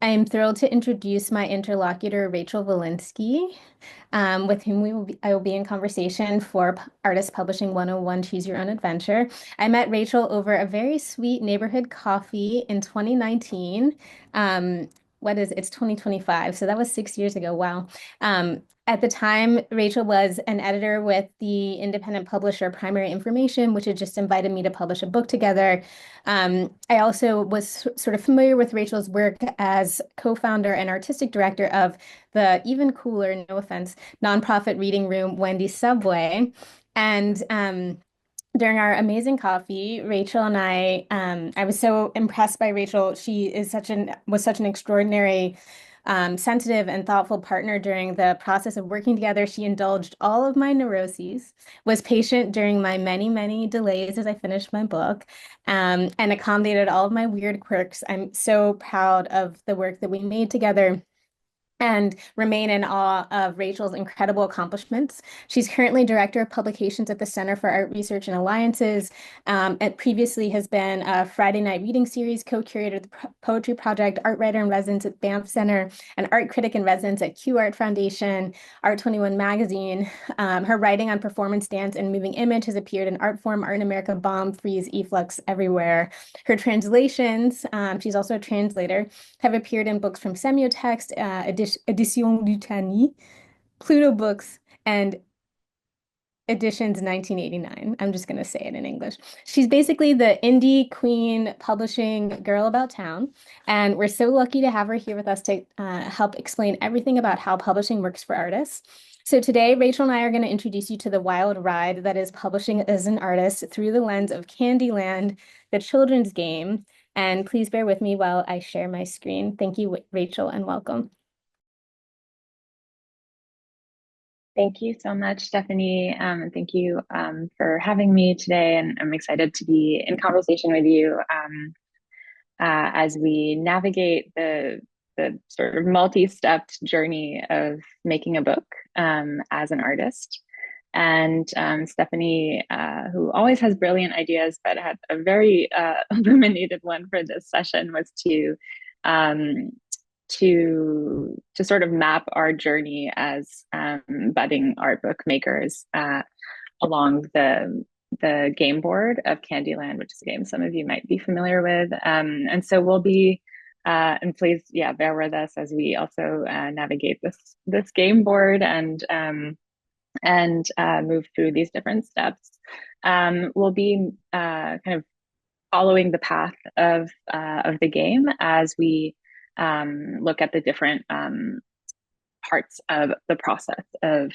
I am thrilled to introduce my interlocutor, Rachel Valinsky, with whom I will be in conversation for Artist Publishing 101 Choose Your Own Adventure. I met Rachel over a very sweet neighborhood coffee in 2019. It's 2025, so that was 6 years ago. Wow. At the time, Rachel was an editor with the independent publisher Primary Information, which had just invited me to publish a book together. I also was sort of familiar with Rachel's work as co-founder and artistic director of the even cooler, no offense, nonprofit reading room, Wendy Subway. And during our amazing coffee, Rachel and I was so impressed by Rachel. She is was such an extraordinary, sensitive and thoughtful partner during the process of working together. She indulged all of my neuroses, was patient during my many, many delays as I finished my book, and accommodated all of my weird quirks. I'm so proud of the work that we made together and remain in awe of Rachel's incredible accomplishments. She's currently Director of Publications at the Center for Art Research and Alliances, and previously has been a Friday Night Reading Series Co-Curator of the Poetry Project, Art Writer in Residence at Banff Centre, and Art Critic in Residence at Q Art Foundation, Art 21 Magazine. Her writing on performance dance and moving image has appeared in Artforum, Art in America, Bomb, Frieze, e-flux, everywhere. Her translations, she's also a translator, have appeared in books from Semiotext, Edition Lutanie, Pluto Books, and Editions 1989. I'm just going to say it in English. She's basically the indie queen publishing girl about town, and we're so lucky to have her here with us to help explain everything about how publishing works for artists. So today, Rachel and I are going to introduce you to the wild ride that is publishing as an artist through the lens of Candyland, the children's game. And please bear with me while I share my screen. Thank you, Rachel, and welcome. Thank you so much, Steffani. And thank you for having me today. And I'm excited to be in conversation with you as we navigate the sort of multi-stepped journey of making a book as an artist. And Steffani, who always has brilliant ideas, but had a very illuminated one for this session, was um, to sort of map our journey as budding art book makers along the game board of Candyland, which is a game some of you might be familiar with. And so we'll be and please, yeah, bear with us as we also navigate this game board and move through these different steps. We'll be kind of following the path of the game as we look at the different parts of the process of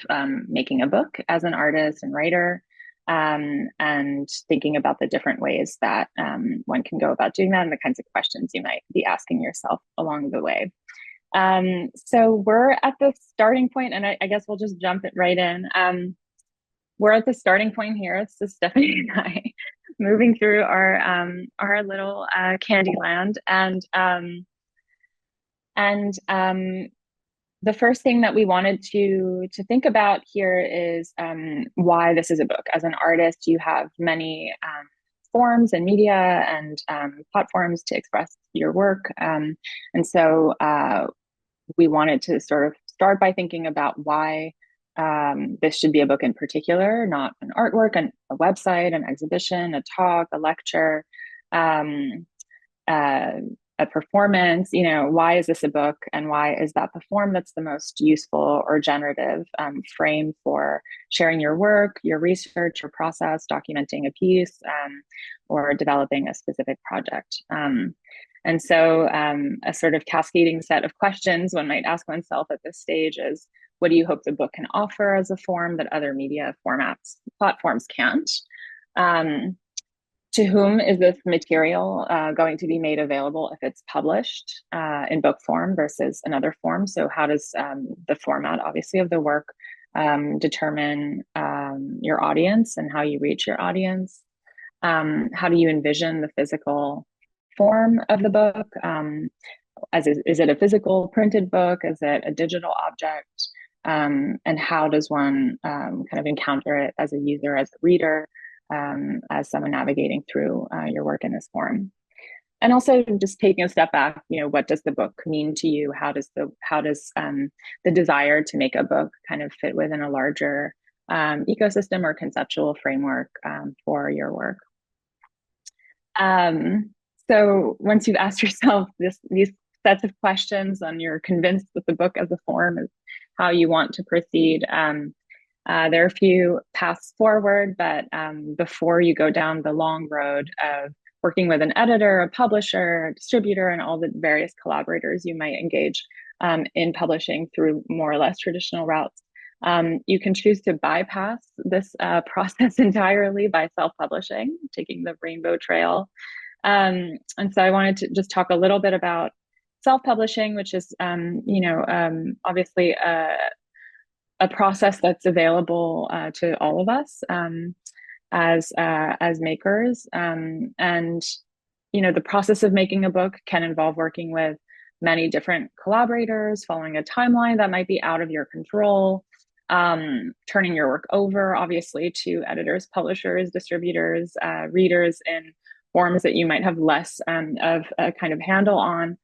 making a book as an artist and writer, and thinking about the different ways that one can go about doing that and the kinds of questions you might be asking yourself along the way. So we're at the starting point, and I guess we'll just jump it right in. We're at the starting point here. It's just Steffani and I moving through our little Candyland, and the first thing that we wanted to think about here is why this is a book. As an artist, you have many forms and media and platforms to express your work, and so we wanted to sort of start by thinking about why this should be a book in particular, not an artwork, a website, an exhibition, a talk, a lecture, a performance. You know, why is this a book, and why is that the form that's the most useful or generative frame for sharing your work, your research, your process, documenting a piece, or developing a specific project. And so a sort of cascading set of questions one might ask oneself at this stage is, what do you hope the book can offer as a form that other media platforms can't? To whom is this material going to be made available if it's published in book form versus another form? So how does the format, obviously, of the work determine your audience and how you reach your audience? How do you envision the physical form of the book? Is it a physical printed book? Is it a digital object? And how does one kind of encounter it as a user, as a reader, as someone navigating through your work in this form? and also just taking a step back, what does the book mean to you? How does the desire to make a book kind of fit within a larger ecosystem or conceptual framework for your work? Um, so once you've asked yourself these sets of questions and you're convinced that the book as a form is how you want to proceed, there are a few paths forward, but before you go down the long road of working with an editor, a publisher, a distributor, and all the various collaborators you might engage in publishing through more or less traditional routes, you can choose to bypass this process entirely by self-publishing, taking the rainbow trail. And so I wanted to just talk a little bit about self-publishing, which is, obviously a process that's available to all of us as makers. And the process of making a book can involve working with many different collaborators, following a timeline that might be out of your control, turning your work over, obviously, to editors, publishers, distributors, readers in forms that you might have less of a kind of handle on,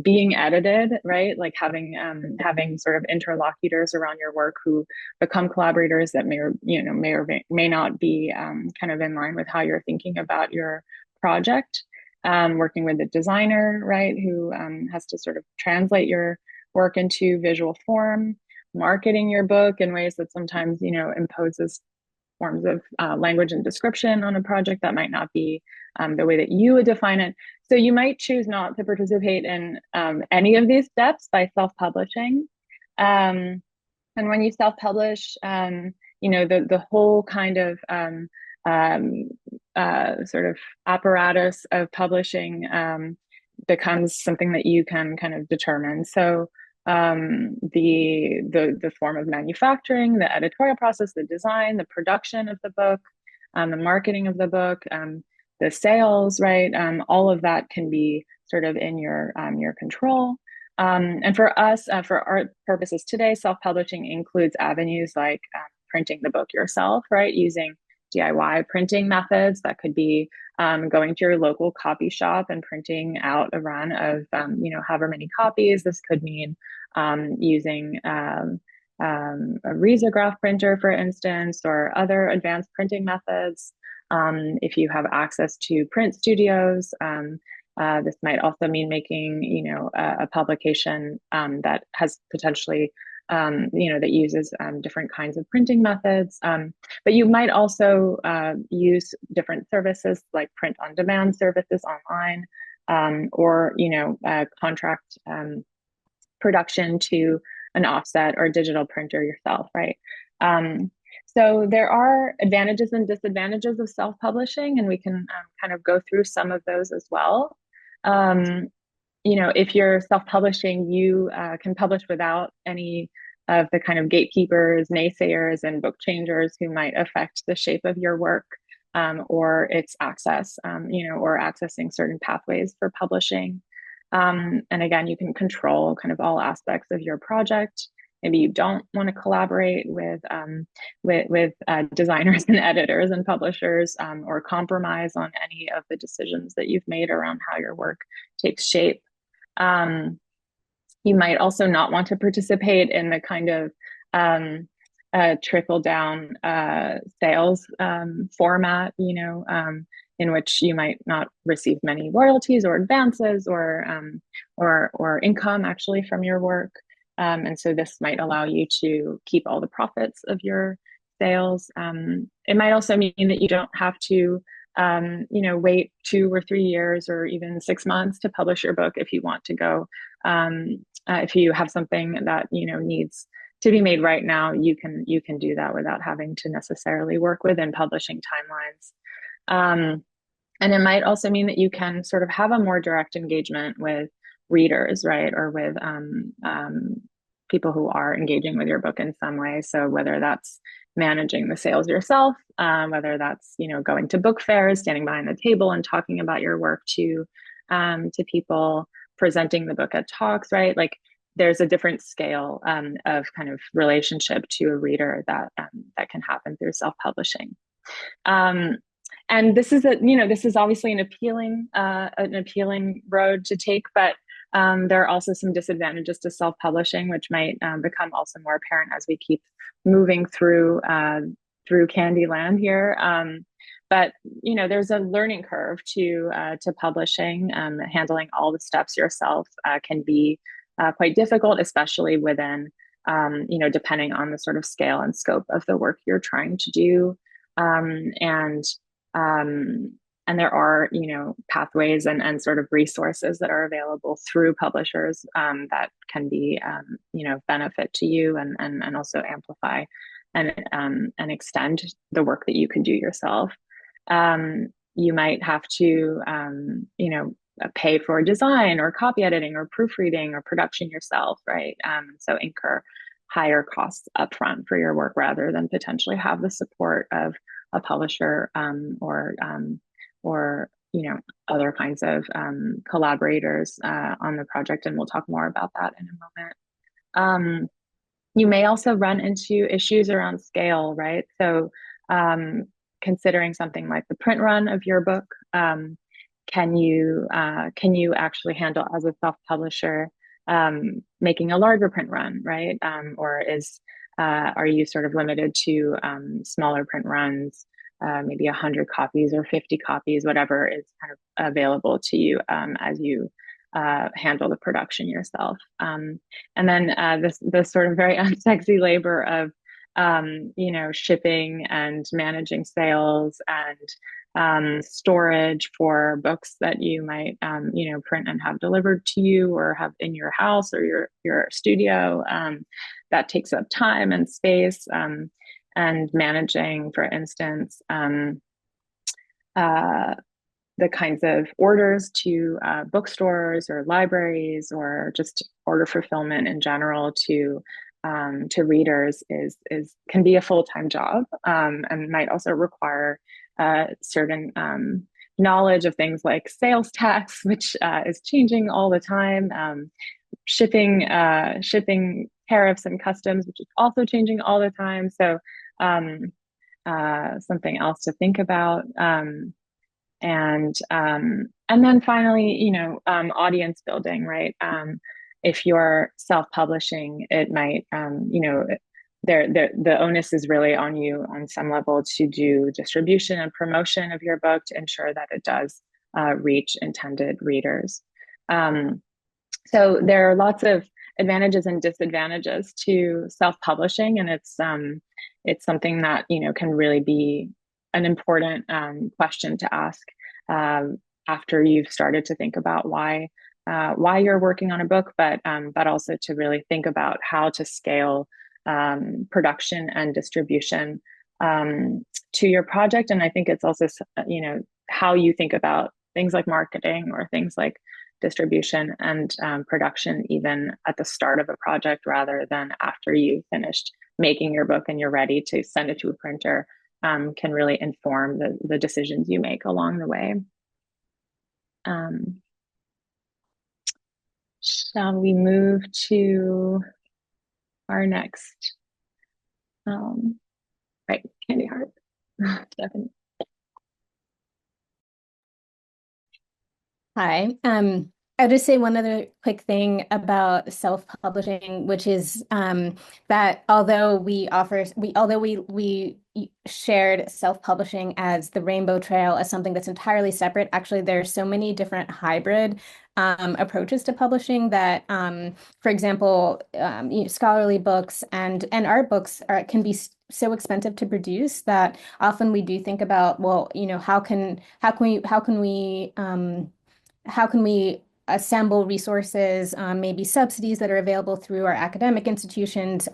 being edited, right? Like having sort of interlocutors around your work who become collaborators that may or may not be kind of in line with how you're thinking about your project. Working with a designer, right, who has to sort of translate your work into visual form, marketing your book in ways that sometimes imposes forms of language and description on a project that might not be the way that you would define it. So you might choose not to participate in any of these steps by self-publishing. And when you self-publish, the whole kind of sort of apparatus of publishing becomes something that you can kind of determine. So the form of manufacturing, the editorial process, the design, the production of the book, the marketing of the book, the sales, right? All of that can be sort of in your control. And for us, for our purposes today, self-publishing includes avenues like printing the book yourself, right? Using DIY printing methods. That could be going to your local copy shop and printing out a run of, however many copies. This could mean using a risograph printer, for instance, or other advanced printing methods. If you have access to print studios, this might also mean making, a publication that has potentially, that uses different kinds of printing methods. But you might also use different services like print-on-demand services online, or contract production to an offset or digital printer yourself, right? So there are advantages and disadvantages of self-publishing, and we can kind of go through some of those as well. If you're self-publishing, you can publish without any of the kind of gatekeepers, naysayers, and book changers who might affect the shape of your work or its access, or accessing certain pathways for publishing. And again, you can control kind of all aspects of your project. Maybe you don't want to collaborate with designers and editors and publishers, or compromise on any of the decisions that you've made around how your work takes shape. You might also not want to participate in the kind of trickle down sales format, in which you might not receive many royalties or advances or income actually from your work. And so this might allow you to keep all the profits of your sales. It might also mean that you don't have to wait 2 or 3 years or even 6 months to publish your book if you want to go. If you have something that needs to be made right now, you can do that without having to necessarily work within publishing timelines. And it might also mean that you can sort of have a more direct engagement with readers, right? Or with people who are engaging with your book in some way. So whether that's managing the sales yourself, whether that's going to book fairs, standing behind the table and talking about your work to people, presenting the book at talks, right? Like there's a different scale of kind of relationship to a reader that can happen through self-publishing. and this is this is obviously an appealing road to take, but there are also some disadvantages to self-publishing, which might become also more apparent as we keep moving through Candyland here. But there's a learning curve to publishing. Handling all the steps yourself can be quite difficult, especially within depending on the sort of scale and scope of the work you're trying to do. Um, and um, and there are pathways and sort of resources that are available through publishers that can be benefit to you and also amplify and extend the work that you can do yourself. You might have to pay for design or copy editing or proofreading or production yourself, right? So incur higher costs upfront for your work rather than potentially have the support of a publisher or other kinds of collaborators on the project, and we'll talk more about that in a moment. You may also run into issues around scale, right? So considering something like the print run of your book, can you actually handle as a self-publisher making a larger print run, right? Or are you sort of limited to smaller print runs, maybe 100 copies or 50 copies, whatever is kind of available to you as you handle the production yourself. And then this sort of very unsexy labor of shipping and managing sales and storage for books that you might print and have delivered to you or have in your house or your studio. That takes up time and space, and managing, for instance, the kinds of orders to bookstores or libraries or just order fulfillment in general to readers can be a full-time job, and might also require certain knowledge of things like sales tax, which is changing all the time, shipping tariffs and customs, which is also changing all the time. So something else to think about. And then finally, audience building, right? If you're self-publishing, it might, the onus is really on you on some level to do distribution and promotion of your book to ensure that it does reach intended readers. So there are lots of advantages and disadvantages to self-publishing, and it's something that can really be an important question to ask after you've started to think about why you're working on a book, but also to really think about how to scale production and distribution to your project. And I think it's also how you think about things like marketing or things like distribution and production even at the start of a project rather than after you've finished making your book and you're ready to send it to a printer, can really inform the decisions you make along the way. Shall we move to our next? Right, Candy Heart. Steffani. Hi. I'll just say one other quick thing about self-publishing, which is that although we shared self-publishing as the rainbow trail as something that's entirely separate, actually there are so many different hybrid approaches to publishing that, for example, scholarly books and art books can be so expensive to produce that often we do think about, well, how can we assemble resources, maybe subsidies that are available through our academic institutions,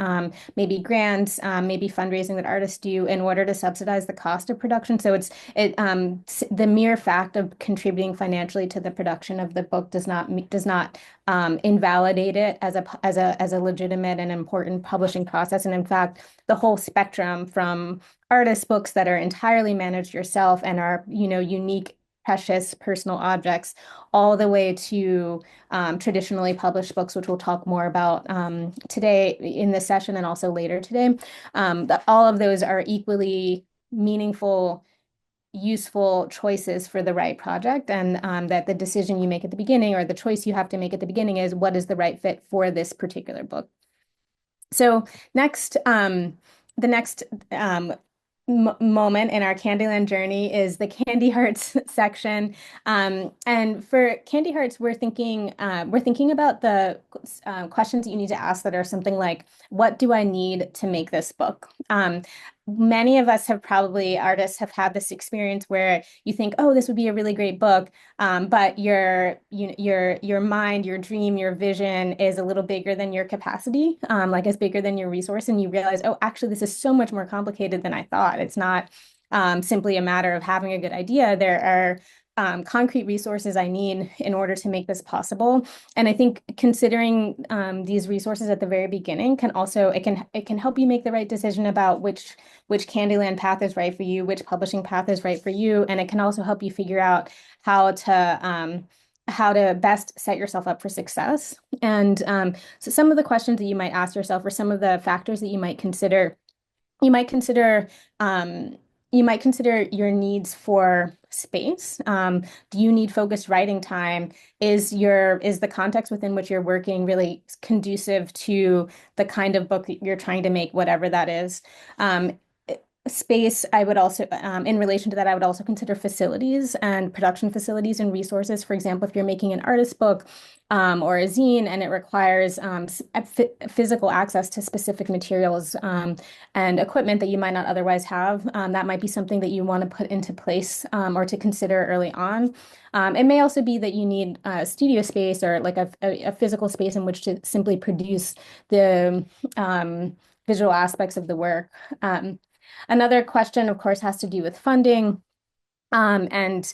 maybe grants, maybe fundraising that artists do in order to subsidize the cost of production. So the mere fact of contributing financially to the production of the book does not invalidate it as a legitimate and important publishing process. And in fact, the whole spectrum from artist books that are entirely managed yourself and are unique, precious personal objects, all the way to traditionally published books, which we'll talk more about today in this session and also later today. All of those are equally meaningful useful choices for the right project, and that the decision you make at the beginning, or the choice you have to make at the beginning, is what is the right fit for this particular book. So next, the next moment in our Candyland journey is the Candy Hearts section. And for Candy Hearts, we're thinking about the questions that you need to ask that are something like, what do I need to make this book? Many of us artists have had this experience where you think, oh, this would be a really great book, but your mind, your dream, your vision is a little bigger than your capacity, like it's bigger than your resource, and you realize, oh, actually, this is so much more complicated than I thought. It's not simply a matter of having a good idea. There are concrete resources I need in order to make this possible. And I think considering these resources at the very beginning it can help you make the right decision about which Candyland path is right for you, which publishing path is right for you, and it can also help you figure out how to best set yourself up for success. And so some of the questions that you might ask yourself, or some of the factors that you might consider um, you might consider your needs for space. Do you need focused writing time? Is the context within which you're working really conducive to the kind of book that you're trying to make, whatever that is? Um, Space, I would also, in relation to that, I would also consider facilities and production facilities and resources. For example, if you're making an artist book or a zine, and it requires physical access to specific materials and equipment that you might not otherwise have, that might be something that you want to put into place or to consider early on. It may also be that you need studio space, or like a physical space in which to simply produce the visual aspects of the work. Another question, of course, has to do with funding and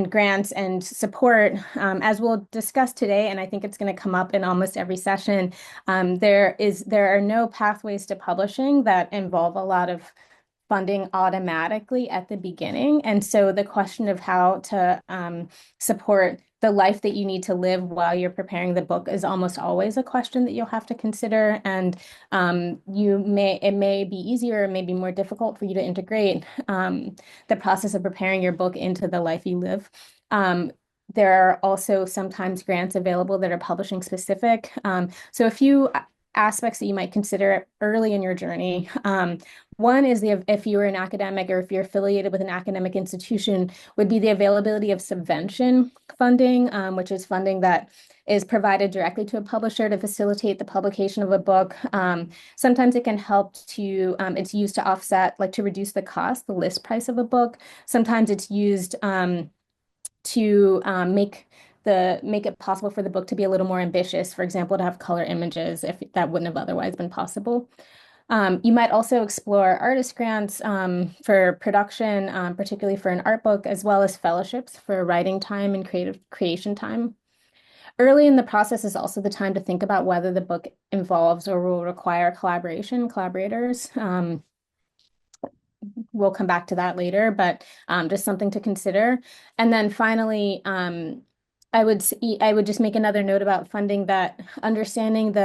grants and support. As we'll discuss today, and I think it's going to come up in almost every session, there are no pathways to publishing that involve a lot of funding automatically at the beginning. And so the question of how to support the life that you need to live while you're preparing the book is almost always a question that you'll have to consider. And it may be easier, or it may be more difficult for you to integrate the process of preparing your book into the life you live. There are also sometimes grants available that are publishing specific. So a few aspects that you might consider early in your journey. One is if you're an academic, or if you're affiliated with an academic institution, would be the availability of subvention funding, which is funding that is provided directly to a publisher to facilitate the publication of a book. Sometimes it can help it's used to offset, like to reduce the cost, the list price of a book. Sometimes it's used to make it possible for the book to be a little more ambitious, for example, to have color images if that wouldn't have otherwise been possible. You might also explore artist grants for production, particularly for an art book, as well as fellowships for writing time and creation time. Early in the process is also the time to think about whether the book involves or will require collaborators. We'll come back to that later, but just something to consider. And then finally, I would just make another note about funding, that understanding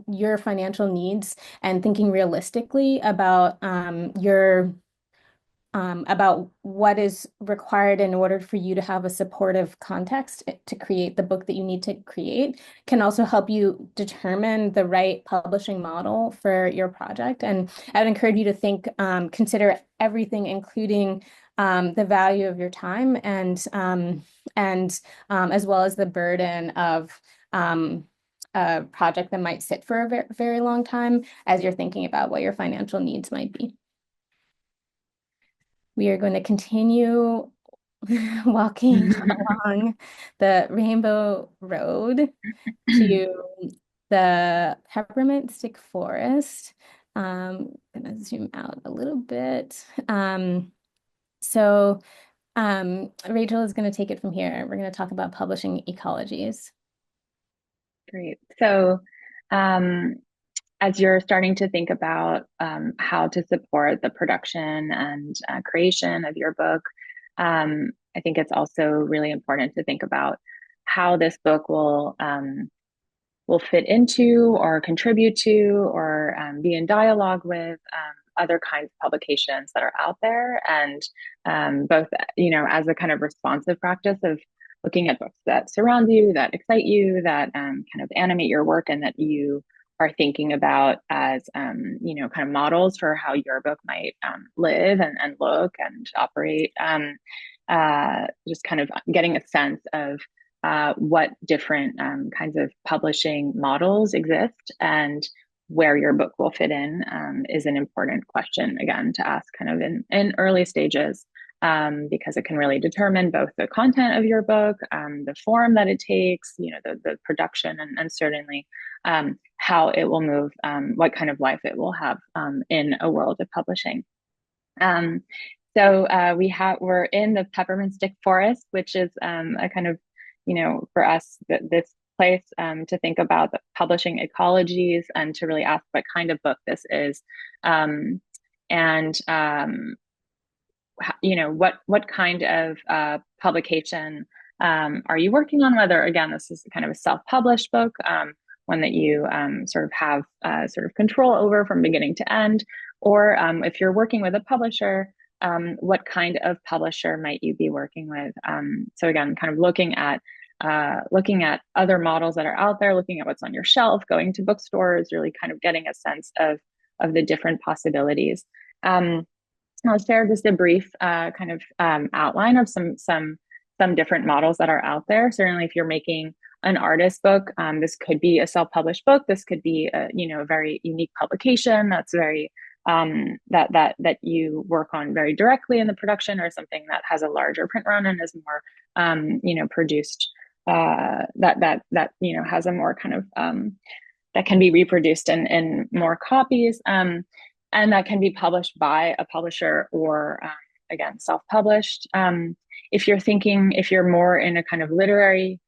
your financial needs and thinking realistically about what is required in order for you to have a supportive context to create the book that you need to create, can also help you determine the right publishing model for your project. And I would encourage you to consider everything, including the value of your time, and as well as the burden of a project that might sit for a very, very long time, as you're thinking about what your financial needs might be. We are going to continue walking along the Rainbow Road to the Peppermint Stick Forest. I'm going to zoom out a little bit. So Rachel is going to take it from here. We're going to talk about publishing ecologies. Great. So, as you're starting to think about how to support the production and creation of your book, I think it's also really important to think about how this book will fit into, or contribute to, or be in dialogue with other kinds of publications that are out there, and both, as a kind of responsive practice of looking at books that surround you, that excite you, that kind of animate your work, and that you are thinking about as, kind of models for how your book might live and look and operate. Just kind of getting a sense of what different kinds of publishing models exist and where your book will fit in is an important question, again, to ask kind of in early stages, because it can really determine both the content of your book, the form that it takes, the production, and certainly how it will move, what kind of life it will have in a world of publishing. So we're in the peppermint stick forest, which is a kind of, for us, this place to think about the publishing ecologies and to really ask what kind of book this is, and what kind of publication are you working on? Whether, again, this is kind of a self-published book, one that you sort of have sort of control over from beginning to end, or if you're working with a publisher, what kind of publisher might you be working with? So again, kind of looking at other models that are out there, looking at what's on your shelf, going to bookstores, really kind of getting a sense of the different possibilities. I'll share just a brief kind of outline of some different models that are out there. Certainly, if you're making an artist book, this could be a self-published book. This could be a very unique publication that's very that you work on very directly in the production, or something that has a larger print run and is more produced that has a more kind of that can be reproduced in more copies, and that can be published by a publisher, or again, self-published. If you're more in a kind of literary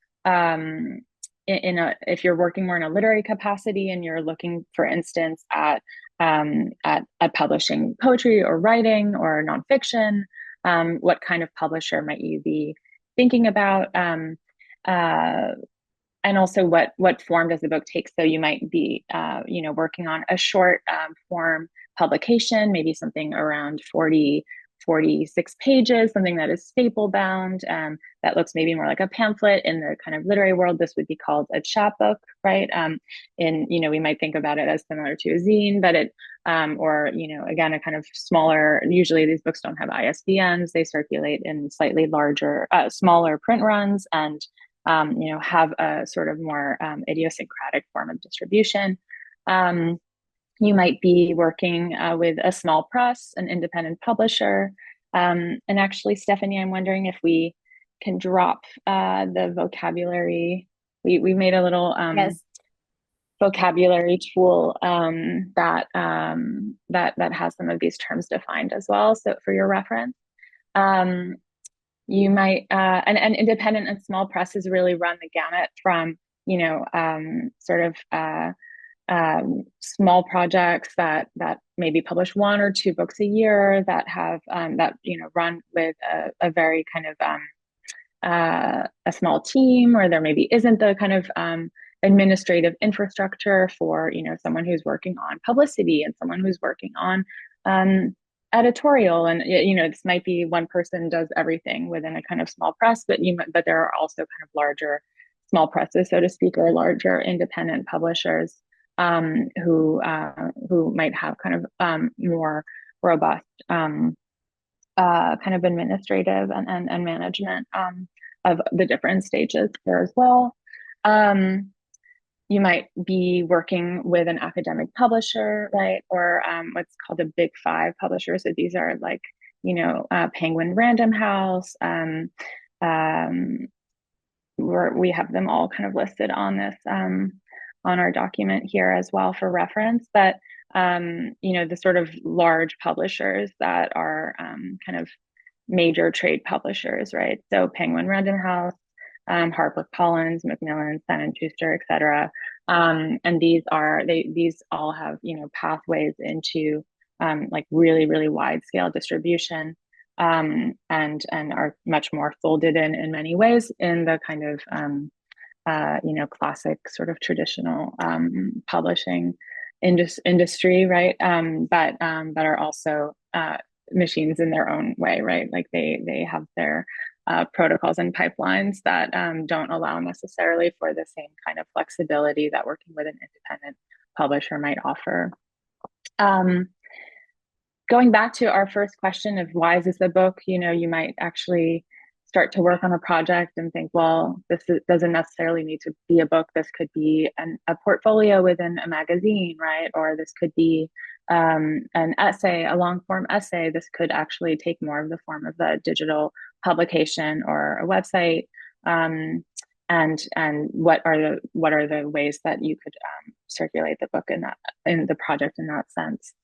if you're working more in a literary capacity and you're looking, for instance, at publishing poetry or writing or nonfiction, what kind of publisher might you be thinking about? And also what form does the book take? So you might be, working on a short form publication, maybe something around 46 pages, something that is staple bound, that looks maybe more like a pamphlet. In the kind of literary world, this would be called a chapbook, right? We might think about it as similar to a zine, but again, a kind of smaller, usually these books don't have ISBNs, they circulate in slightly larger, smaller print runs, and have a sort of more idiosyncratic form of distribution. You might be working with a small press, an independent publisher. And actually, Steffani, I'm wondering if we can drop the vocabulary. We made a little Yes. vocabulary tool that has some of these terms defined as well, so for your reference. You might, and independent and small presses really run the gamut from, small projects that maybe publish one or two books a year, that have run with a very kind of a small team, or there maybe isn't the kind of administrative infrastructure for someone who's working on publicity and someone who's working on editorial, and this might be one person does everything within a kind of small press, but there are also kind of larger small presses, so to speak, or larger independent publishers who might have kind of more robust kind of administrative and management of the different stages there as well. You might be working with an academic publisher, right? Or what's called a Big Five publisher. So these are like, Penguin Random House. We have them all kind of listed on this on our document here as well for reference. But the sort of large publishers that are kind of major trade publishers, right? So Penguin Random House, HarperCollins, Macmillan, Simon Schuster, et cetera. And these all have, pathways into like really, really wide scale distribution, and are much more folded in many ways in the kind of, classic sort of traditional publishing industry, right? But are also machines in their own way, right? Like they have their protocols and pipelines that don't allow necessarily for the same kind of flexibility that working with an independent publisher might offer. Um, Going back to our first question of why is this a book, you might actually start to work on a project and think, well, doesn't necessarily need to be a book. This could be a portfolio within a magazine, right? Or this could be an essay, a long form essay. This could actually take more of the form of a digital publication or a website. And what are the ways that you could circulate the book in the project in that sense?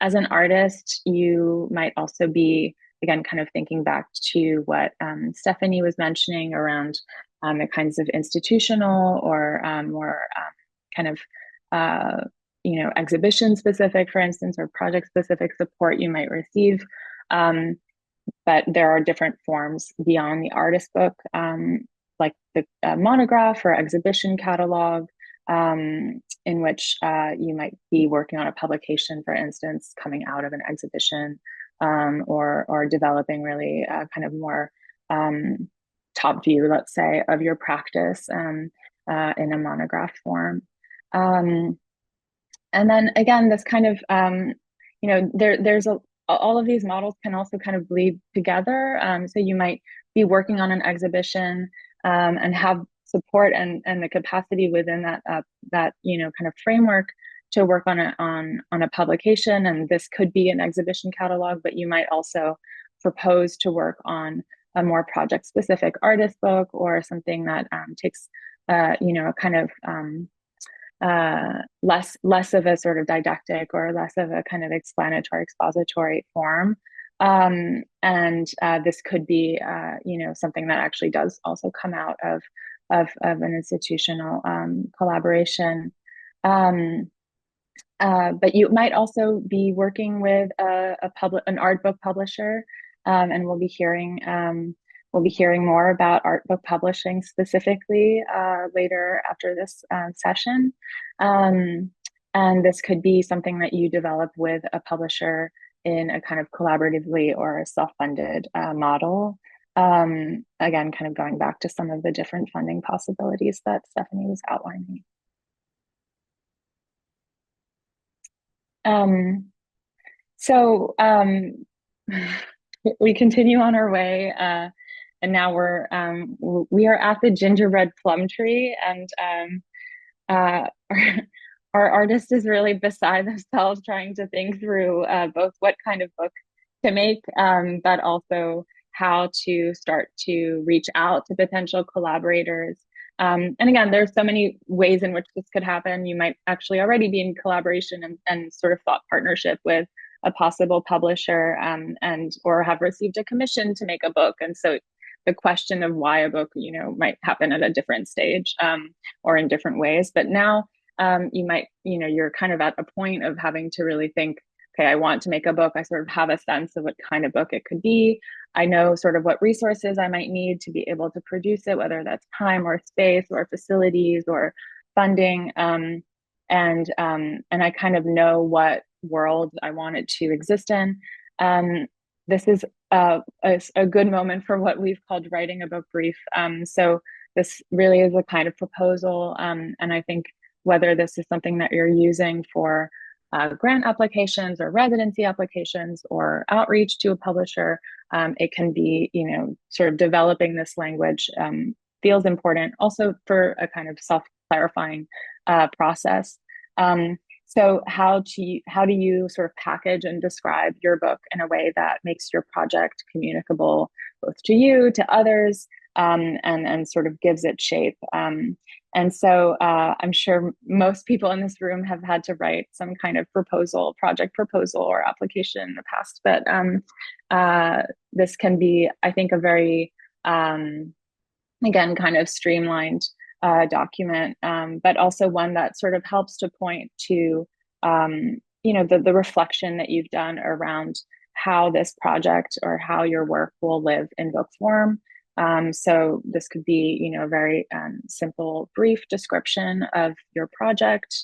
As an artist, you might also be, again, kind of thinking back to what Steffani was mentioning around the kinds of institutional or more kind of, exhibition specific, for instance, or project specific support you might receive. But there are different forms beyond the artist book, like the monograph or exhibition catalog, in which you might be working on a publication, for instance, coming out of an exhibition, or developing really kind of more top view, let's say, of your practice in a monograph form. And then again, this kind of, there's all of these models can also kind of bleed together. So you might be working on an exhibition and have support and the capacity within that kind of framework to work on a publication. And this could be an exhibition catalog, but you might also propose to work on a more project specific artist book or something that takes a kind of less of a sort of didactic or less of a kind of explanatory, expository form. And this could be, something that actually does also come out of an institutional collaboration. But you might also be working with an art book publisher, and we'll be hearing more about art book publishing specifically later after this session. And this could be something that you develop with a publisher in a kind of collaboratively or a self-funded model. Again, kind of going back to some of the different funding possibilities that Steffani was outlining. So we continue on our way, and now we are at the gingerbread plum tree, and our artist is really beside themselves trying to think through both what kind of book to make, but also how to start to reach out to potential collaborators. And again, there's so many ways in which this could happen. You might actually already be in collaboration and sort of thought partnership with a possible publisher, or have received a commission to make a book. And so the question of why a book, might happen at a different stage, or in different ways. But now you might, you're kind of at a point of having to really think, okay, I want to make a book. I sort of have a sense of what kind of book it could be. I know sort of what resources I might need to be able to produce it, whether that's time or space or facilities or funding. And I kind of know what world I want it to exist in. This is a good moment for what we've called writing a book brief. So this really is a kind of proposal. And I think whether this is something that you're using for grant applications or residency applications or outreach to a publisher, it can be, sort of developing this language feels important also for a kind of self-clarifying process. So how do you sort of package and describe your book in a way that makes your project communicable both to you, to others, and sort of gives it shape? And so I'm sure most people in this room have had to write some kind of project proposal or application in the past, but this can be, I think, a very, again, kind of streamlined document, but also one that sort of helps to point to, the reflection that you've done around how this project or how your work will live in book form. So this could be, a very simple, brief description of your project,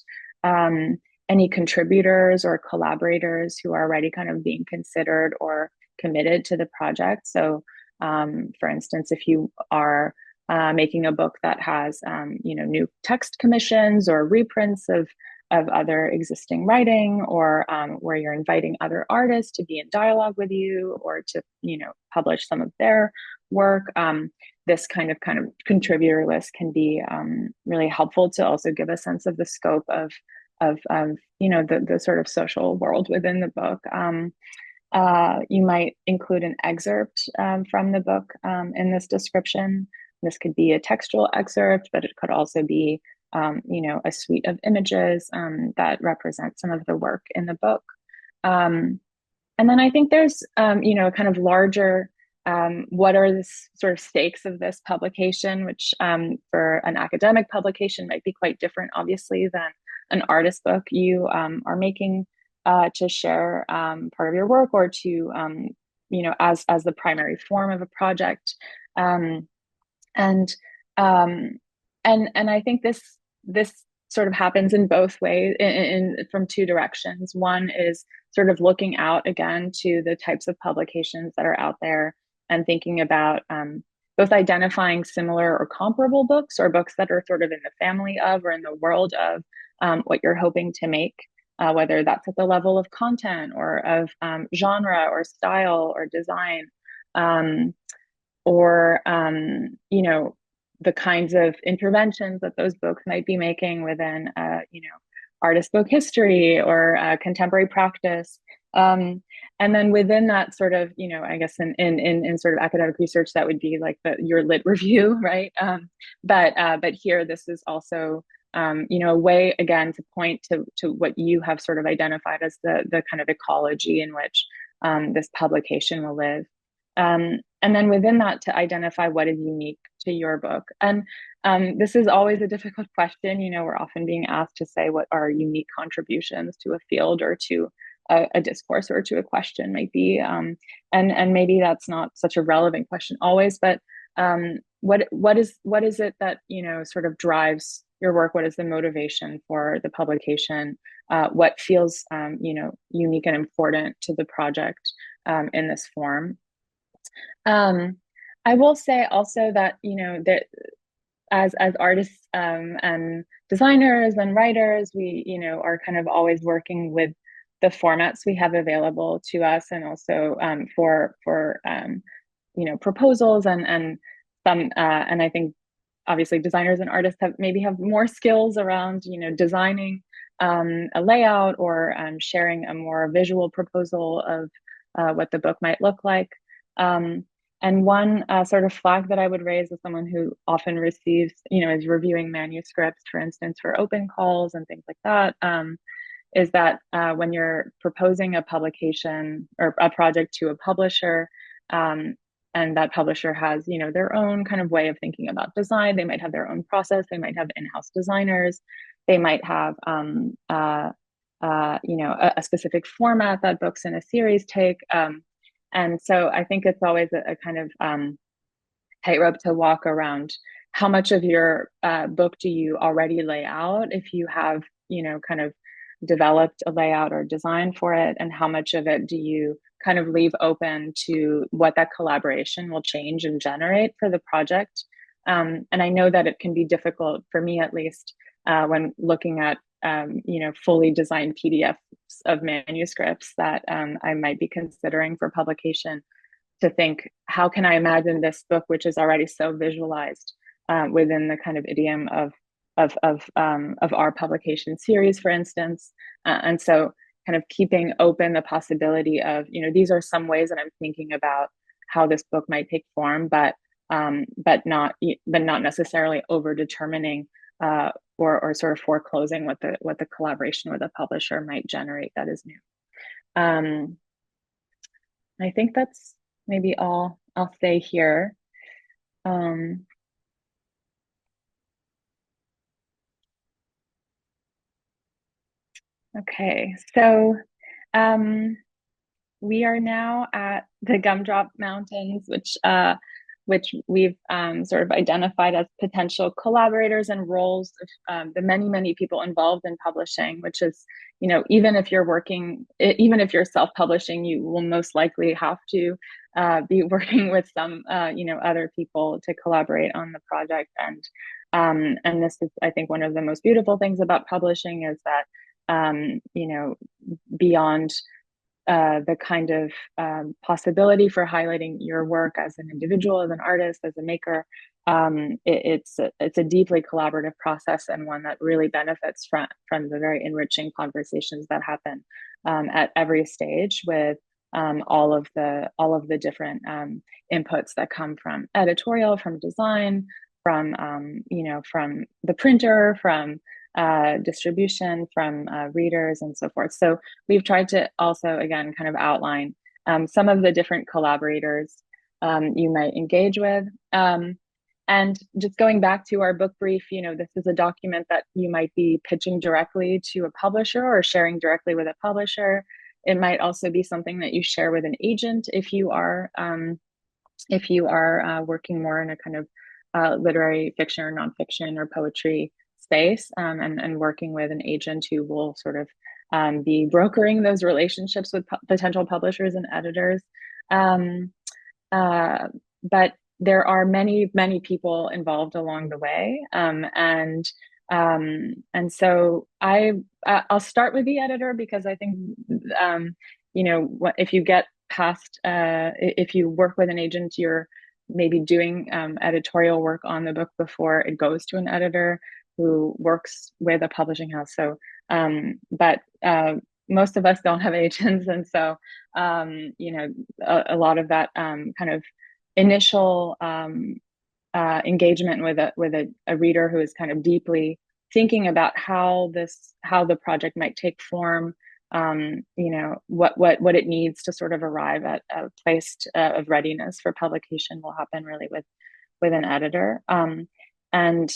um, any contributors or collaborators who are already kind of being considered or committed to the project. So, for instance, if you are making a book that has, new text commissions or reprints of other existing writing, or where you're inviting other artists to be in dialogue with you or to, publish some of their work. This kind of contributor list can be really helpful to also give a sense of the scope of the sort of social world within the book. You might include an excerpt from the book in this description. This could be a textual excerpt, but it could also be a suite of images that represent some of the work in the book. And then I think there's a kind of larger what are the sort of stakes of this publication, which for an academic publication might be quite different, obviously, than an artist book you are making to share part of your work, or to as the primary form of a project. Um, and and I think this sort of happens in both ways, from two directions. One is sort of looking out again to the types of publications that are out there and thinking about both identifying similar or comparable books, or books that are sort of in the family of or in the world of what you're hoping to make, whether that's at the level of content or of genre or style or design. Or the kinds of interventions that those books might be making within artist book history or contemporary practice. And then within that sort of, I guess in sort of academic research, that would be like your lit review, right? But here, this is also a way again to point to what you have sort of identified as the kind of ecology in which this publication will live. And then within that, to identify what is unique to your book. And this is always a difficult question. We're often being asked to say what our unique contributions to a field or to a discourse or to a question might be. And maybe that's not such a relevant question always, but what is it that sort of drives your work? What is the motivation for the publication? What feels unique and important to the project in this form? I will say also that that as artists and designers and writers, we are kind of always working with the formats we have available to us, and also for proposals and some and I think obviously designers and artists have more skills around designing a layout, or sharing a more visual proposal of what the book might look like. Um, and one sort of flag that I would raise as someone who often receives, is reviewing manuscripts, for instance, for open calls and things like that, is that when you're proposing a publication or a project to a publisher, and that publisher has, their own kind of way of thinking about design, they might have their own process, they might have in-house designers, they might have, a specific format that books in a series take. And so I think it's always a kind of tightrope to walk around how much of your book do you already lay out, if you have, kind of developed a layout or design for it, and how much of it do you kind of leave open to what that collaboration will change and generate for the project. And I know that it can be difficult, for me at least, when looking at fully designed PDFs of manuscripts that I might be considering for publication, to think, how can I imagine this book, which is already so visualized, within the kind of idiom of our publication series, for instance. And so kind of keeping open the possibility of, these are some ways that I'm thinking about how this book might take form, but not necessarily over determining or sort of foreclosing what the collaboration with a publisher might generate that is new. I think that's maybe all I'll say here. Okay, so we are now at the Gumdrop Mountains, which which we've sort of identified as potential collaborators and roles of the many people involved in publishing, which is, even if you're self-publishing, you will most likely have to be working with some, other people to collaborate on the project. And this is, I think, one of the most beautiful things about publishing is that, beyond the kind of possibility for highlighting your work as an individual, as an artist, as a maker, it's a deeply collaborative process, and one that really benefits from the very enriching conversations that happen at every stage with all of the different inputs that come from editorial, from design, from from the printer, from distribution, from readers, and so forth. So we've tried to also, again, kind of outline some of the different collaborators you might engage with. And just going back to our book brief, this is a document that you might be pitching directly to a publisher or sharing directly with a publisher. It might also be something that you share with an agent if you are working more in a kind of literary fiction or nonfiction or poetry space, and working with an agent who will sort of be brokering those relationships with potential publishers and editors. But there are many people involved along the way, and so I'll start with the editor, because I think if you get past if you work with an agent, you're maybe doing editorial work on the book before it goes to an editor who works with a publishing house. So, but most of us don't have agents, and so a lot of that kind of initial engagement with a reader who is kind of deeply thinking about how the project might take form, what it needs to sort of arrive at a place of readiness for publication will happen really with an editor. And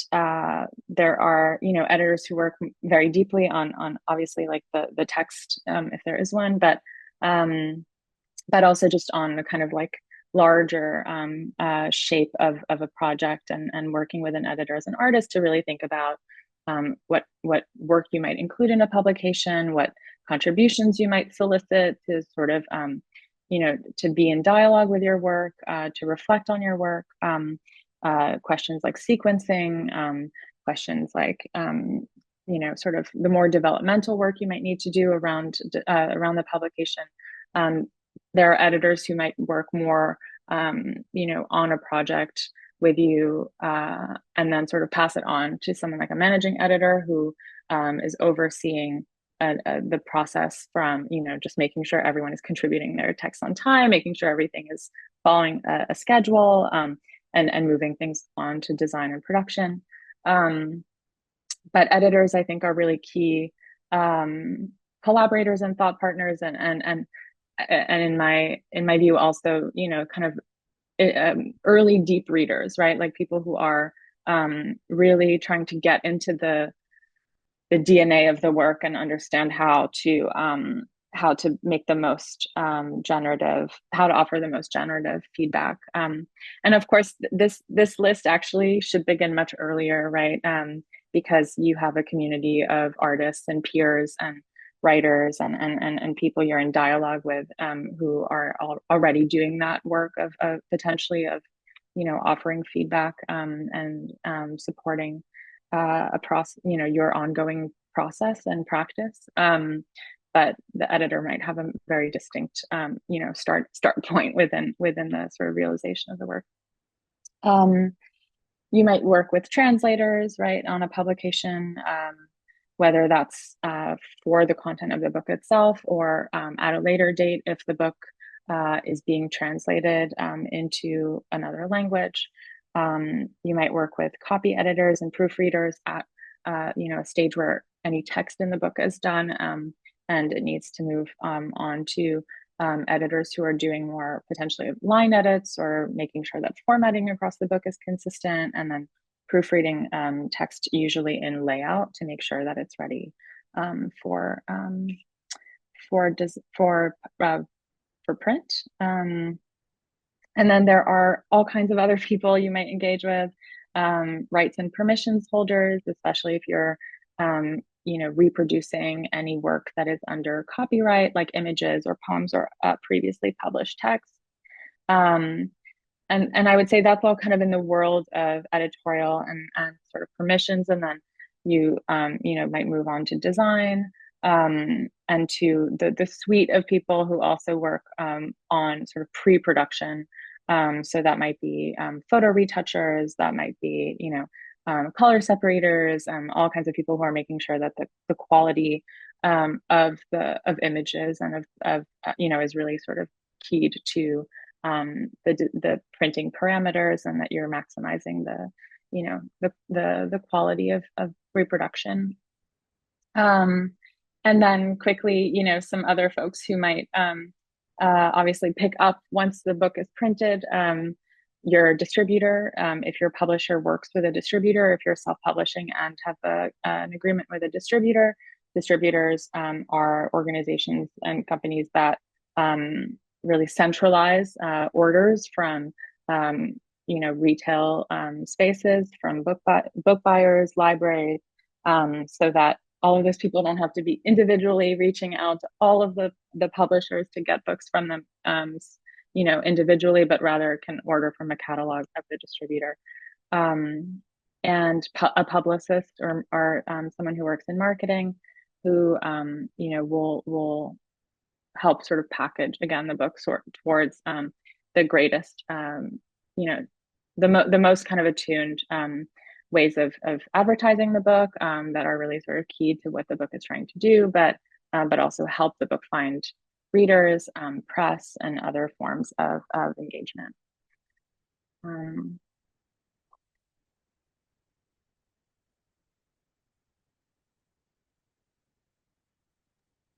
there are editors who work very deeply on obviously like the text, if there is one, but also just on the kind of like larger shape of a project, and working with an editor as an artist to really think about what work you might include in a publication, what contributions you might solicit to sort of to be in dialogue with your work, to reflect on your work, questions like sequencing, questions like sort of the more developmental work you might need to do around the publication. There are editors who might work more on a project with you, and then sort of pass it on to someone like a managing editor who is overseeing the process from just making sure everyone is contributing their text on time, making sure everything is following a schedule, and moving things on to design and production. But editors, I think, are really key collaborators and thought partners, and in my view also kind of early deep readers, right? Like people who are really trying to get into the DNA of the work and understand how to make the most generative, how to offer the most generative feedback. And of course, this list actually should begin much earlier, right? Because you have a community of artists and peers and writers and people you're in dialogue with, who are already doing that work of potentially of offering feedback, and supporting a process, your ongoing process and practice. But the editor might have a very distinct start point within the sort of realization of the work. You might work with translators, right, on a publication, whether that's for the content of the book itself, or at a later date if the book is being translated into another language. You might work with copy editors and proofreaders at a stage where any text in the book is done, and it needs to move on to editors who are doing more potentially line edits, or making sure that formatting across the book is consistent, and then proofreading text usually in layout to make sure that it's ready for print. And then there are all kinds of other people you might engage with, rights and permissions holders, especially if you're, reproducing any work that is under copyright, like images or poems or previously published text. Um, and I would say that's all kind of in the world of editorial and sort of permissions, and then you might move on to design, and to the suite of people who also work on sort of pre-production. So that might be photo retouchers, that might be color separators, all kinds of people who are making sure that the quality of images and of is really sort of keyed to the printing parameters, and that you're maximizing the quality of reproduction. And then quickly, some other folks who might obviously pick up once the book is printed. Your distributor, if your publisher works with a distributor, if you're self-publishing and have an agreement with a distributor. Distributors are organizations and companies that really centralize orders from retail spaces, from book buyers, libraries, so that all of those people don't have to be individually reaching out to all of the publishers to get books from them, individually, but rather can order from a catalog of the distributor. And a publicist or someone who works in marketing who will help sort of package again the book towards the greatest, the most kind of attuned ways of advertising the book that are really sort of key to what the book is trying to do, but also help the book find readers, press, and other forms of engagement.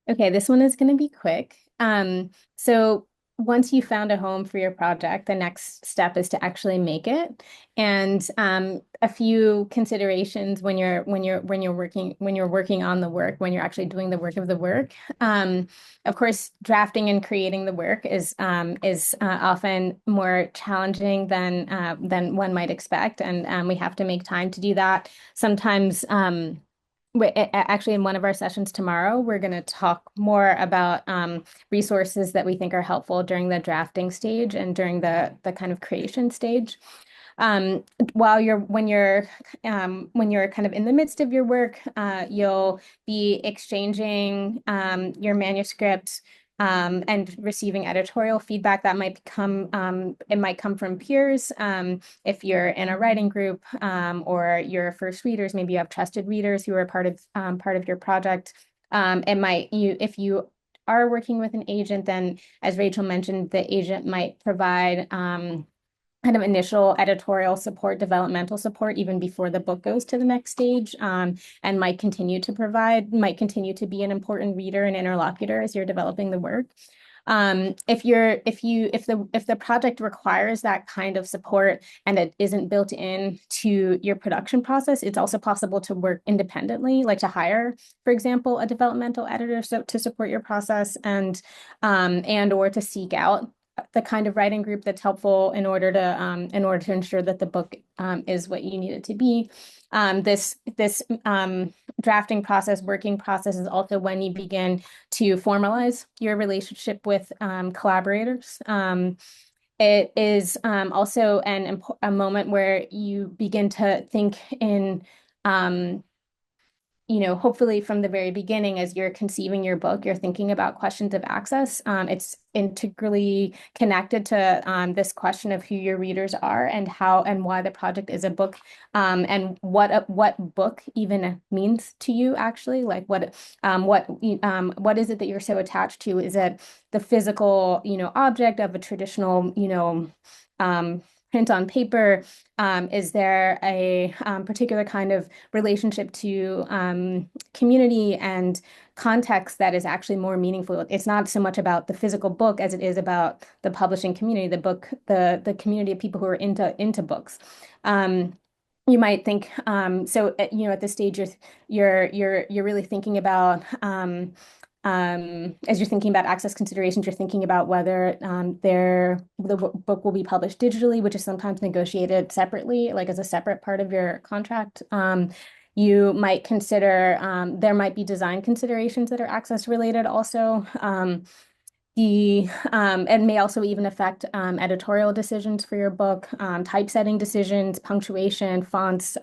Okay, this one is going to be quick. So once you found a home for your project, the next step is to actually make it. And a few considerations when you're working on the work, when you're actually doing the work of the work. Of course, drafting and creating the work is often more challenging than one might expect, and we have to make time to do that. Sometimes. Actually, in one of our sessions tomorrow, we're going to talk more about resources that we think are helpful during the drafting stage and during the kind of creation stage. While when you're kind of in the midst of your work, you'll be exchanging your manuscript and receiving editorial feedback that might it might come from peers. If you're in a writing group or your first readers, maybe you have trusted readers who are part of your project. If you are working with an agent, then as Rachel mentioned, the agent might provide kind of initial editorial support, developmental support, even before the book goes to the next stage, and might continue to be an important reader and interlocutor as you're developing the work. If the project requires that kind of support and it isn't built in to your production process, it's also possible to work independently, like to hire, for example, a developmental editor to support your process, and or to seek out the kind of writing group that's helpful in order to ensure that the book is what you need it to be. This drafting process, working process, is also when you begin to formalize your relationship with collaborators. It is also a moment where you begin to think in hopefully from the very beginning, as you're conceiving your book, you're thinking about questions of access. It's integrally connected to this question of who your readers are and how and why the project is a book, and what book even means to you, actually. Like what is it that you're so attached to? Is it the physical, object of a traditional, print on paper? Is there a particular kind of relationship to community and context that is actually more meaningful? It's not so much about the physical book as it is about the publishing community, the community of people who are into books. You might think at this stage you're really thinking about as you're thinking about access considerations, you're thinking about whether the book will be published digitally, which is sometimes negotiated separately, like as a separate part of your contract. You might consider there might be design considerations that are access related also. And may also even affect editorial decisions for your book, typesetting decisions, punctuation, fonts,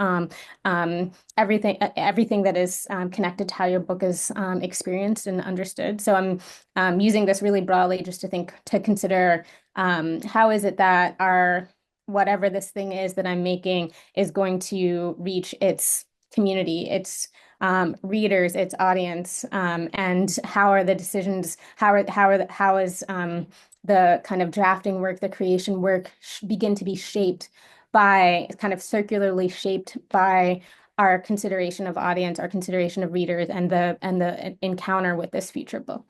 everything that is connected to how your book is experienced and understood. So I'm using this really broadly just to consider how is it that our whatever this thing is that I'm making is going to reach its community, its readers, its audience, and how are the decisions, how is the kind of drafting work, the creation work begin to be shaped by kind of circularly shaped by our consideration of audience, our consideration of readers, and the encounter with this future book.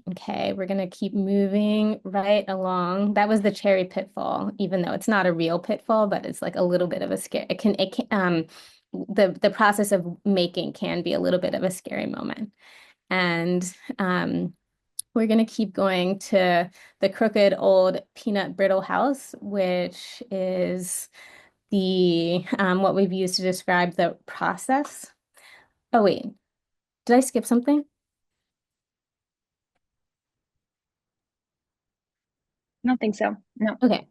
Okay, we're gonna keep moving right along. That was the cherry pitfall, even though it's not a real pitfall, but it's like a little bit of a scare. The process of making can be a little bit of a scary moment. And we're gonna keep going to the crooked old peanut brittle house, which is the what we've used to describe the process. Oh wait, did I skip something? I don't think so. No. Okay.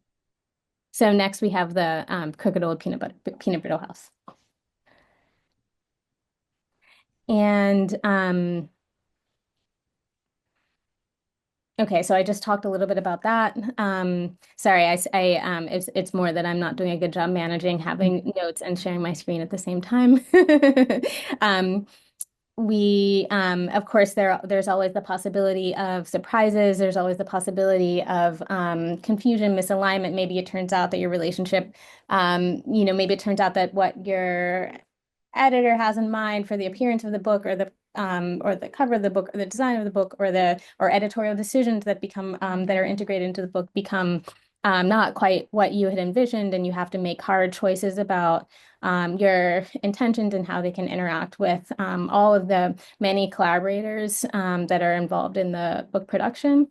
So next we have the crooked old peanut brittle house. And okay, so I just talked a little bit about that. Sorry, it's more that I'm not doing a good job managing having notes and sharing my screen at the same time. Um, of course, there's always the possibility of surprises. There's always the possibility of confusion, misalignment. Maybe it turns out that your relationship, maybe it turns out that what your editor has in mind for the appearance of the book or the cover of the book or the design of the book or editorial decisions that become that are integrated into the book become not quite what you had envisioned, and you have to make hard choices about your intentions and how they can interact with all of the many collaborators that are involved in the book production.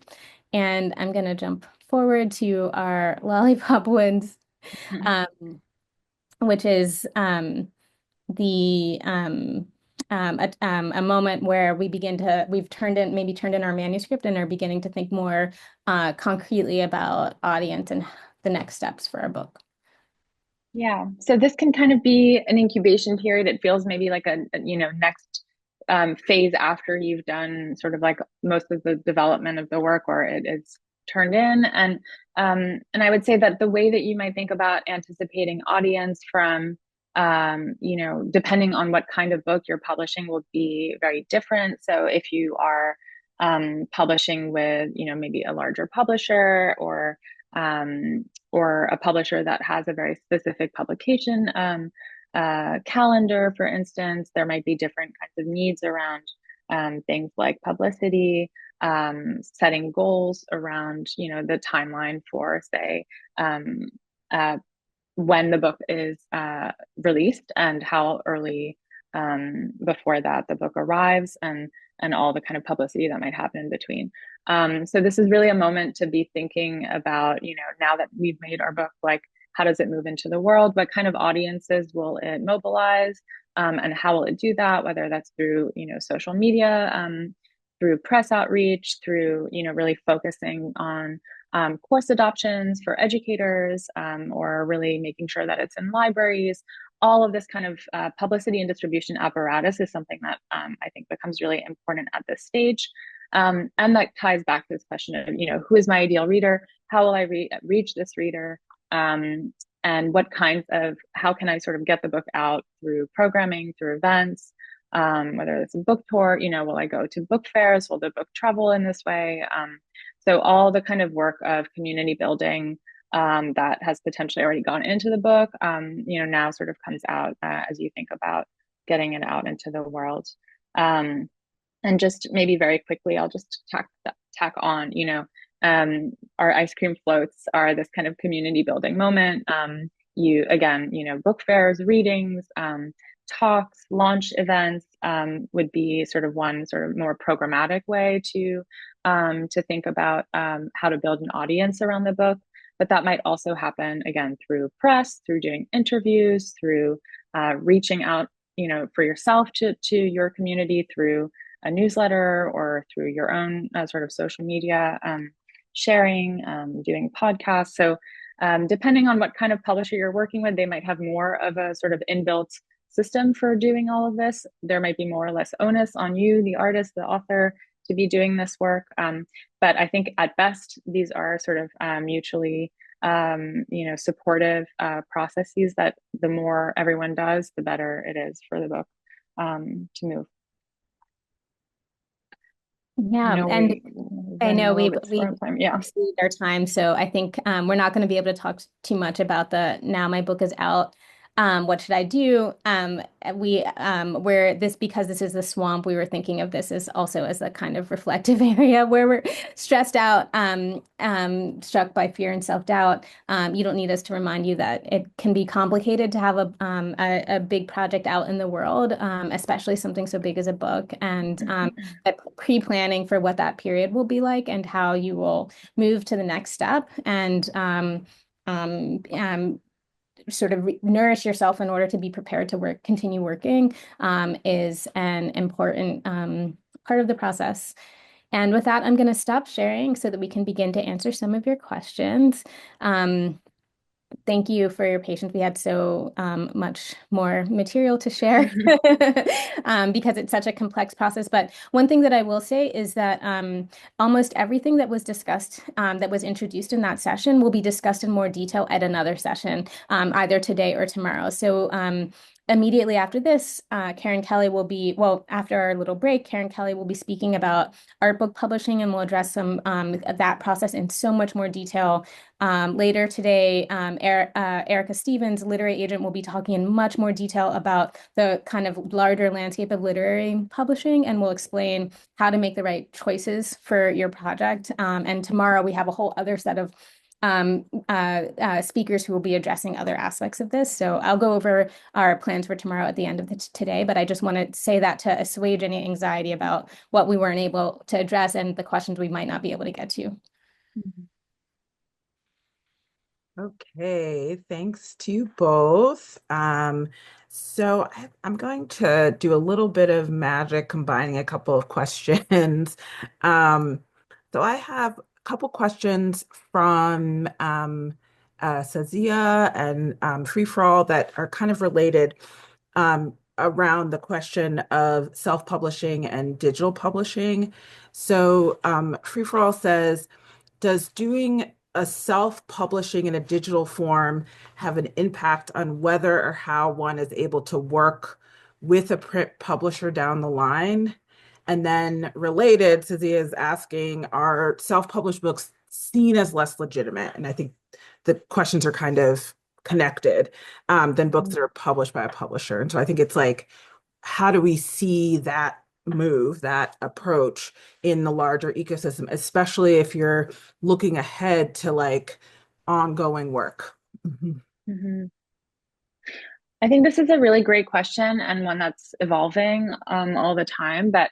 And I'm going to jump forward to our Lollipop Woods, um, which is the a moment where we've maybe turned in our manuscript and are beginning to think more concretely about audience and the next steps for our book. Yeah. So this can kind of be an incubation period. It feels maybe like next phase after you've done sort of like most of the development of the work, or it's turned in. And I would say that the way that you might think about anticipating audience from depending on what kind of book you're publishing will be very different. So if you are publishing with, maybe a larger publisher or a publisher that has a very specific publication calendar, for instance, there might be different kinds of needs around things like publicity, setting goals around, the timeline for, say, when the book is released and how early before that the book arrives, and all the kind of publicity that might happen in between. So this is really a moment to be thinking about, now that we've made our book, like, how does it move into the world? What kind of audiences will it mobilize? And how will it do that? Whether that's through, social media, through press outreach, through, really focusing on course adoptions for educators, or really making sure that it's in libraries. All of this kind of publicity and distribution apparatus is something that I think becomes really important at this stage. And that ties back to this question of, who is my ideal reader? How will I reach this reader? And how can I sort of get the book out through programming, through events, whether it's a book tour, will I go to book fairs? Will the book travel in this way? So all the kind of work of community building that has potentially already gone into the book, now sort of comes out as you think about getting it out into the world. And just maybe very quickly, I'll just tack on, our ice cream floats are this kind of community building moment. Again, book fairs, readings, talks, launch events would be sort of one sort of more programmatic way to think about how to build an audience around the book. But that might also happen again through press, through doing interviews, through reaching out, for yourself to your community through a newsletter or through your own sort of social media sharing, doing podcasts. So depending on what kind of publisher you're working with, they might have more of a sort of inbuilt system for doing all of this. There might be more or less onus on you, the artist, the author, to be doing this work. But I think at best, these are sort of mutually, supportive processes that the more everyone does, the better it is for the book to move. Yeah, No, and we I running know a little bit short on time. Yeah. exceeded our time, so I think we're not going to be able to talk too much about the now my book is out. What should I do? Where this because this is the swamp, we were thinking of this as also as a kind of reflective area where we're stressed out, struck by fear and self-doubt. You don't need us to remind you that it can be complicated to have a big project out in the world, especially something so big as a book, and pre-planning for what that period will be like and how you will move to the next step and um, um, sort of nourish yourself in order to be prepared to continue working is an important part of the process. And with that, I'm going to stop sharing so that we can begin to answer some of your questions. Thank you for your patience. We had so much more material to share because it's such a complex process. But one thing that I will say is that almost everything that was discussed, that was introduced in that session, will be discussed in more detail at another session, either today or tomorrow. So immediately after this, Karen Kelly will be, well, after our little break, Karen Kelly will be speaking about art book publishing, and we'll address some of that process in so much more detail. Later today, Erica Stevens, literary agent, will be talking in much more detail about the kind of larger landscape of literary publishing, and will explain how to make the right choices for your project. And tomorrow we have a whole other set of speakers who will be addressing other aspects of this. So I'll go over our plans for tomorrow at the end of today, but I just want to say that to assuage any anxiety about what we weren't able to address and the questions we might not be able to get to. Okay, thanks to you both. I'm going to do a little bit of magic combining a couple of questions. So I have a couple questions from Sazia and Free For All that are kind of related around the question of self-publishing and digital publishing. So Free For All says, does doing a self-publishing in a digital form have an impact on whether or how one is able to work with a print publisher down the line? And then related, Cynthia is asking, are self-published books seen as less legitimate? And I think the questions are kind of connected than books that are published by a publisher. And so I think it's like, how do we see that move, that approach in the larger ecosystem, especially if you're looking ahead to like ongoing work? Mm-hmm. I think this is a really great question and one that's evolving all the time. But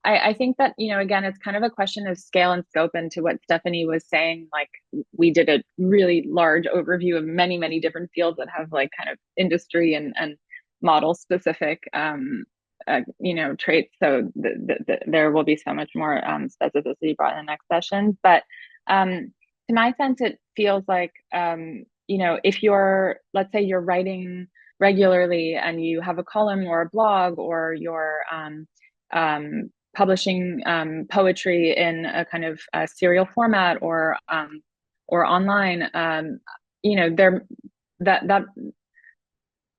I think that, again, it's kind of a question of scale and scope. And to what Steffani was saying, like we did a really large overview of many, many different fields that have like kind of industry and model specific, traits. So there will be so much more specificity brought in the next session. But to my sense, it feels like, if let's say you're writing regularly and you have a column or a blog, or you're publishing poetry in a kind of serial format or online, there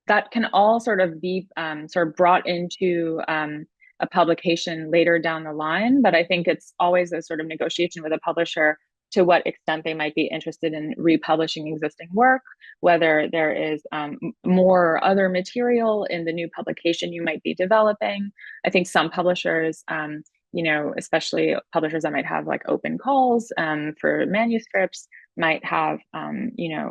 that can all sort of be sort of brought into a publication later down the line. But I think it's always a sort of negotiation with a publisher to what extent they might be interested in republishing existing work, whether there is more other material in the new publication you might be developing. I think some publishers, especially publishers that might have like open calls for manuscripts, might have,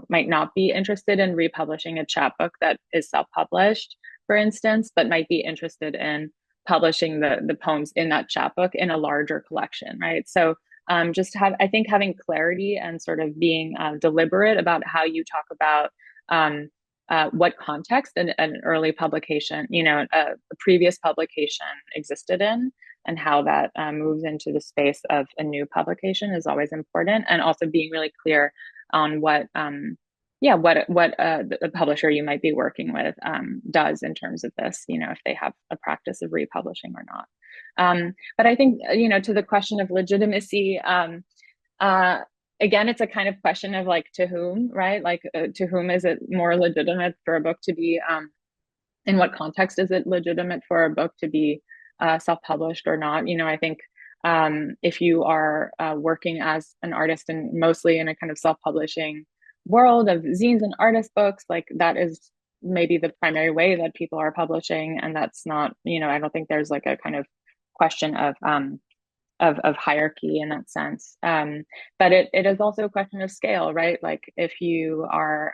might not be interested in republishing a chapbook that is self-published. for instance, but might be interested in publishing the poems in that chapbook in a larger collection, right? So I think having clarity and sort of being deliberate about how you talk about what context an early publication, a previous publication existed in, and how that moves into the space of a new publication is always important. And also being really clear on what the publisher you might be working with does in terms of this, if they have a practice of republishing or not. But I think, to the question of legitimacy, again, it's a kind of question of like, to whom, right? Like, to whom is it more legitimate for a book to be, in what context is it legitimate for a book to be self-published or not? I think if you are working as an artist and mostly in a kind of self-publishing world of zines and artist books, like that is maybe the primary way that people are publishing. And that's not, I don't think there's like a kind of question of hierarchy in that sense. But it is also a question of scale, right? Like if you are,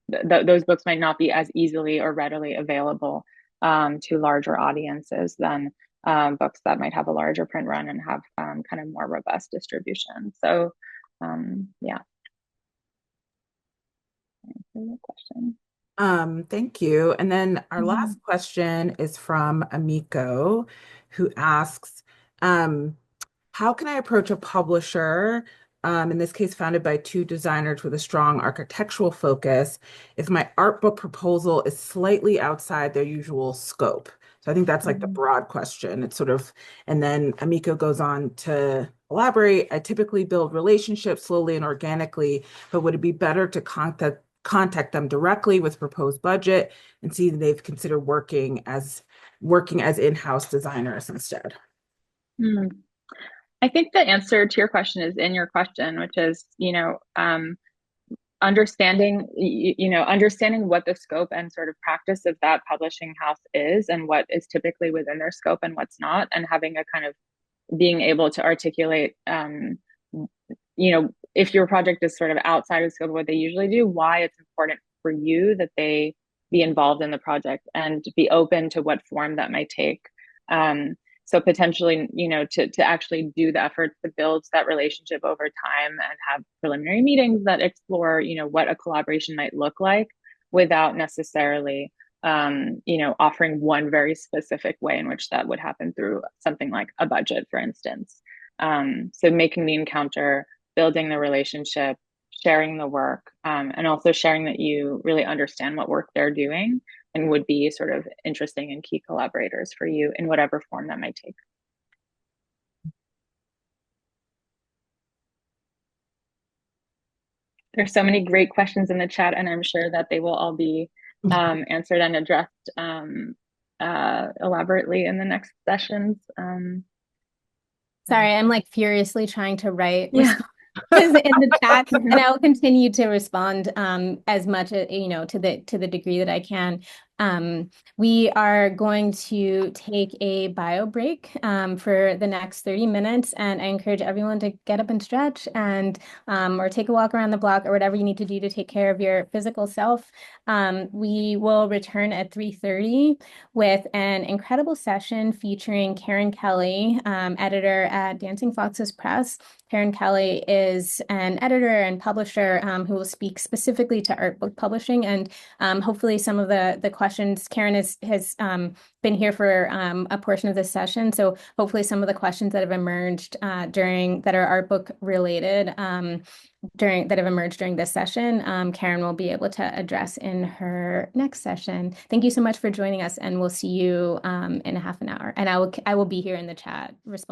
those books might not be as easily or readily available to larger audiences than books that might have a larger print run and have kind of more robust distribution. So yeah. Question. Thank you. And then our last question is from Amiko, who asks, how can I approach a publisher, in this case founded by two designers with a strong architectural focus, if my art book proposal is slightly outside their usual scope? So I think that's like the broad question. It's sort of, and then Amiko goes on to elaborate. I typically build relationships slowly and organically, but would it be better to contact them directly with proposed budget and see that they've considered working as in-house designers instead? I think the answer to your question is in your question, which is, understanding what the scope and sort of practice of that publishing house is and what is typically within their scope and what's not, and having a kind of being able to articulate, if your project is sort of outside of the scope of what they usually do, why it's important for you that they be involved in the project and be open to what form that might take. So potentially, to actually do the effort to build that relationship over time and have preliminary meetings that explore, what a collaboration might look like without necessarily, offering one very specific way in which that would happen through something like a budget, for instance. So making the encounter, building the relationship, sharing the work, and also sharing that you really understand what work they're doing and would be sort of interesting and key collaborators for you in whatever form that might take. There's so many great questions in the chat, and I'm sure that they will all be answered and addressed elaborately in the next sessions. Sorry, I'm like furiously trying to write in the chat, and I will continue to respond as much as to the degree that I can. We are going to take a bio break for the next 30 minutes, and I encourage everyone to get up and stretch and or take a walk around the block or whatever you need to do to take care of your physical self. We will return at 3:30 with an incredible session featuring Karen Kelly, editor at Dancing Foxes Press. Karen Kelly is an editor and publisher who will speak specifically to art book publishing, and hopefully some of the questions. Karen has been here for a portion of this session, so hopefully some of the questions that have emerged that are art book related that have emerged during this session, Karen will be able to address in her next session. Thank you so much for joining us, and we'll see you in a half an hour. And I will be here in the chat responding.